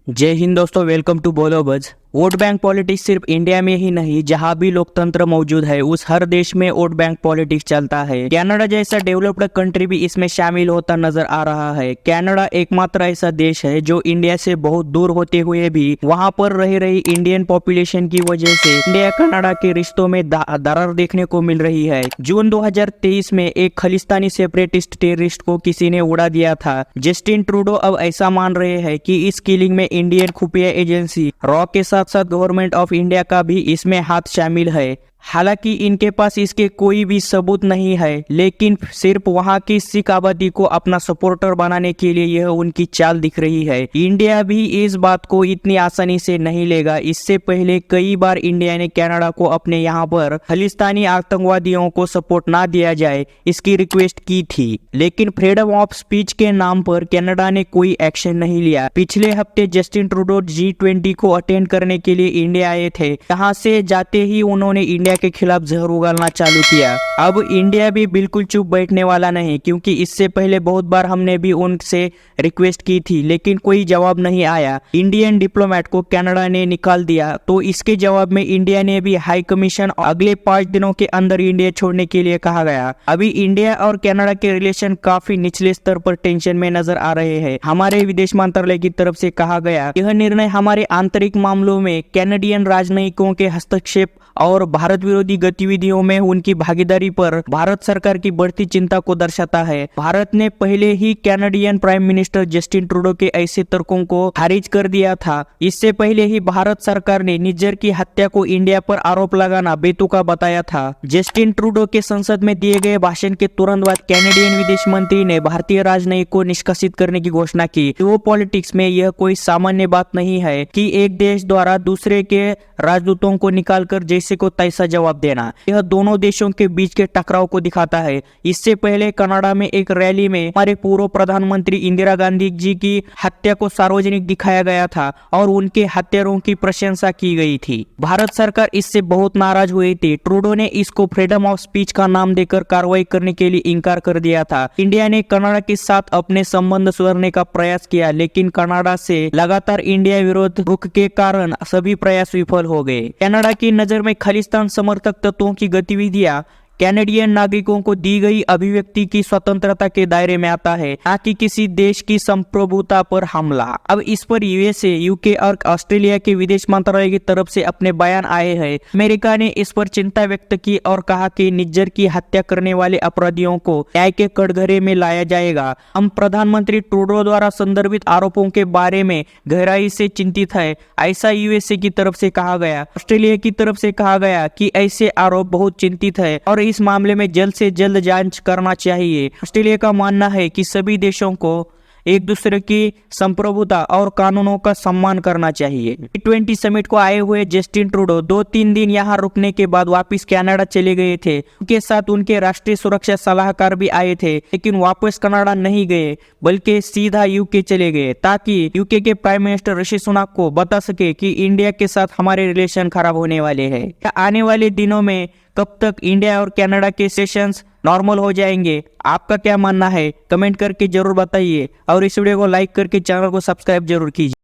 जय हिंद दोस्तों, welcome to बोलो बज। वोट बैंक पॉलिटिक्स सिर्फ इंडिया में ही नहीं, जहां भी लोकतंत्र मौजूद है उस हर देश में वोट बैंक पॉलिटिक्स चलता है। कनाडा जैसा डेवलप्ड कंट्री भी इसमें शामिल होता नजर आ रहा है। कनाडा एकमात्र ऐसा देश है जो इंडिया से बहुत दूर होते हुए भी वहां पर रह रही इंडियन पॉपुलेशन की वजह से इंडिया कनाडा के रिश्तों में दरार देखने को मिल रही है। जून 2023 में एक खालिस्तानी सेपरेटिस्ट टेररिस्ट को किसी ने उड़ा दिया था। जस्टिन ट्रूडो अब ऐसा मान रहे हैं कि इस किलिंग में इंडियन खुफिया एजेंसी रॉ के साथ साथ गवर्नमेंट ऑफ इंडिया का भी इसमें हाथ शामिल है। हालांकि इनके पास इसके कोई भी सबूत नहीं है, लेकिन सिर्फ वहां की सिख आबादी को अपना सपोर्टर बनाने के लिए यह उनकी चाल दिख रही है। इंडिया भी इस बात को इतनी आसानी से नहीं लेगा। इससे पहले कई बार इंडिया ने कनाडा को अपने यहाँ पर खालिस्तानी आतंकवादियों को सपोर्ट ना दिया जाए इसकी रिक्वेस्ट की थी, लेकिन फ्रीडम ऑफ स्पीच के नाम पर कनाडा ने कोई एक्शन नहीं लिया। पिछले हफ्ते जस्टिन ट्रूडो G20 को अटेंड करने के लिए इंडिया आए थे। यहाँ से जाते ही उन्होंने इंडिया के खिलाफ जहर उगलना चालू किया। अब इंडिया भी बिल्कुल चुप बैठने वाला नहीं, क्योंकि इससे पहले बहुत बार हमने भी उनसे रिक्वेस्ट की थी, लेकिन कोई जवाब नहीं आया। इंडियन डिप्लोमेट को कनाडा ने निकाल दिया, तो इसके जवाब में इंडिया ने भी हाई कमीशन अगले 5 दिनों के अंदर इंडिया छोड़ने के लिए कहा गया। अभी इंडिया और कनाडा के रिलेशन काफी निचले स्तर पर टेंशन में नजर आ रहे हैं। हमारे विदेश मंत्रालय की तरफ से कहा गया यह निर्णय हमारे आंतरिक मामलों में कैनेडियन राजनयिकों के हस्तक्षेप और भारत विरोधी गतिविधियों में उनकी भागीदारी पर भारत सरकार की बढ़ती चिंता को दर्शाता है। भारत ने पहले ही Canadian prime minister Justin Trudeau के ऐसे तर्कों को खारिज कर दिया था। इससे पहले ही भारत सरकार ने निज्जर की हत्या को इंडिया पर आरोप लगाना बेतुका बताया था। जस्टिन ट्रूडो के संसद में दिए गए भाषण के तुरंत बाद कैनेडियन विदेश मंत्री ने भारतीय राजनयिक को निष्कासित करने की घोषणा की। वो पॉलिटिक्स में यह कोई सामान्य बात नहीं है कि एक देश द्वारा दूसरे के राजदूतों को निकालकर जैसे को तैसा जवाब देना। यह दोनों देशों के बीच के टकराव को दिखाता है। इससे पहले कनाडा में एक रैली में हमारे पूर्व प्रधानमंत्री इंदिरा गांधी जी की हत्या को सार्वजनिक दिखाया गया था और उनके हत्यारों की प्रशंसा की गई थी। भारत सरकार इससे बहुत नाराज हुई थी। ट्रूडो ने इसको फ्रीडम ऑफ स्पीच का नाम देकर कार्रवाई करने के लिए इनकार कर दिया था। इंडिया ने कनाडा के साथ अपने संबंध सुधारने का प्रयास किया, लेकिन कनाडा से लगातार इंडिया विरोध रुख के कारण सभी प्रयास विफल हो गए। कनाडा की नजर में खालिस्तान समर्थक तत्वों की गतिविधियां कैनेडियन नागरिकों को दी गई अभिव्यक्ति की स्वतंत्रता के दायरे में आता है, न कि किसी देश की संप्रभुता पर हमला। अब इस पर यूएसए, यूके और ऑस्ट्रेलिया के विदेश मंत्रालय की तरफ से अपने बयान आए हैं। अमेरिका ने इस पर चिंता व्यक्त की और कहा कि निज्जर की हत्या करने वाले अपराधियों को न्याय के कटघरे में लाया जाएगा। हम प्रधानमंत्री ट्रूडो द्वारा संदर्भित आरोपों के बारे में गहराई से चिंतित है, ऐसा यूएसए की तरफ से कहा गया। ऑस्ट्रेलिया की तरफ से कहा गया कि ऐसे आरोप बहुत चिंतित है और इस मामले में जल्द से जल्द जांच करना चाहिए। ऑस्ट्रेलिया का मानना है कि सभी देशों को एक दूसरे की संप्रभुता और कानूनों का सम्मान करना चाहिए। G20 समिट को आए हुए जस्टिन ट्रूडो 2-3 दिन यहाँ रुकने के बाद वापस कनाडा चले गए थे। उनके साथ उनके राष्ट्रीय सुरक्षा सलाहकार भी आए थे, लेकिन वापस कनाडा नहीं गए बल्कि सीधा यूके चले गए, ताकि यूके के प्राइम मिनिस्टर ऋषि सुनक को बता सके कि इंडिया के साथ हमारे रिलेशन खराब होने वाले हैं। आने वाले दिनों में कब तक इंडिया और कनाडा के सेशंस नॉर्मल हो जाएंगे? आपका क्या मानना है? कमेंट करके जरूर बताइए और इस वीडियो को लाइक करके चैनल को सब्सक्राइब जरूर कीजिए।